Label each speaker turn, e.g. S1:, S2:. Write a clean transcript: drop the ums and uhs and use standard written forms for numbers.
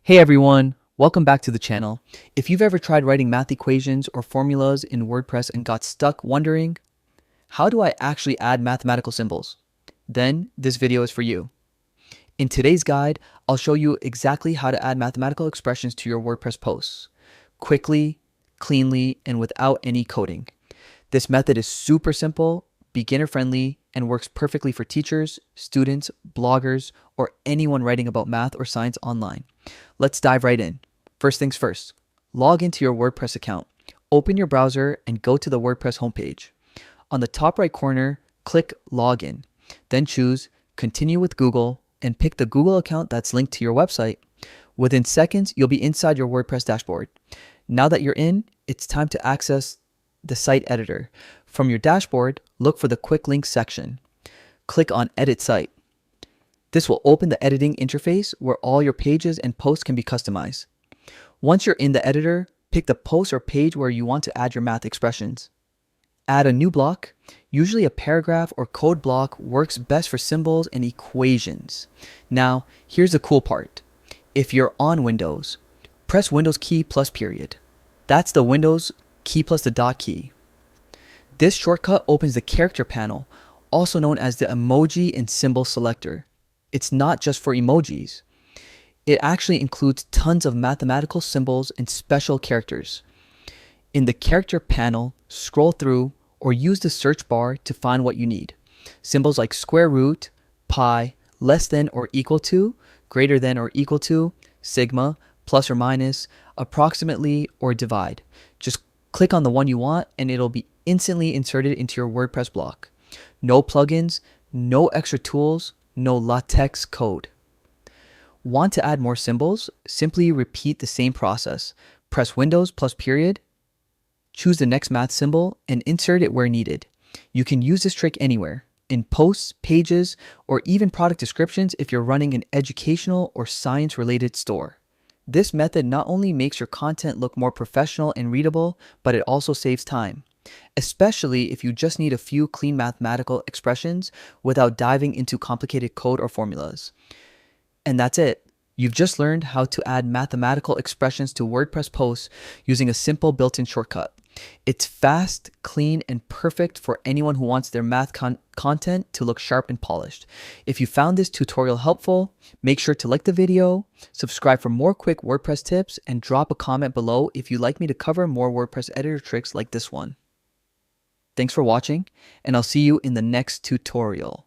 S1: Hey everyone, welcome back to the channel. If you've ever tried writing math equations or formulas in WordPress and got stuck wondering, how do I actually add mathematical symbols? Then this video is for you. In today's guide, I'll show you exactly how to add mathematical expressions to your WordPress posts, quickly, cleanly, and without any coding. This method is super simple, beginner friendly, and works perfectly for teachers, students, bloggers, or anyone writing about math or science online. Let's dive right in. First things first, log into your WordPress account. Open your browser and go to the WordPress homepage. On the top right corner, click Login. Then choose Continue with Google and pick the Google account that's linked to your website. Within seconds, you'll be inside your WordPress dashboard. Now that you're in, it's time to access the site editor. From your dashboard, look for the Quick Links section. Click on Edit Site. This will open the editing interface where all your pages and posts can be customized. Once you're in the editor, pick the post or page where you want to add your math expressions. Add a new block. Usually a paragraph or code block works best for symbols and equations. Now, here's the cool part. If you're on Windows, press Windows key plus period. That's the Windows key plus the dot key. This shortcut opens the character panel, also known as the emoji and symbol selector. It's not just for emojis. It actually includes tons of mathematical symbols and special characters. In the character panel, scroll through or use the search bar to find what you need. Symbols like square root, pi, less than or equal to, greater than or equal to, sigma, plus or minus, approximately, or divide. Just click on the one you want and it'll be instantly inserted into your WordPress block. No plugins, no extra tools, no LaTeX code. Want to add more symbols? Simply repeat the same process. Press Windows plus period, choose the next math symbol, and insert it where needed. You can use this trick anywhere, in posts, pages, or even product descriptions if you're running an educational or science-related store. This method not only makes your content look more professional and readable, but it also saves time, especially if you just need a few clean mathematical expressions without diving into complicated code or formulas. And that's it. You've just learned how to add mathematical expressions to WordPress posts using a simple built-in shortcut. It's fast, clean, and perfect for anyone who wants their math content to look sharp and polished. If you found this tutorial helpful, make sure to like the video, subscribe for more quick WordPress tips, and drop a comment below if you'd like me to cover more WordPress editor tricks like this one. Thanks for watching, and I'll see you in the next tutorial.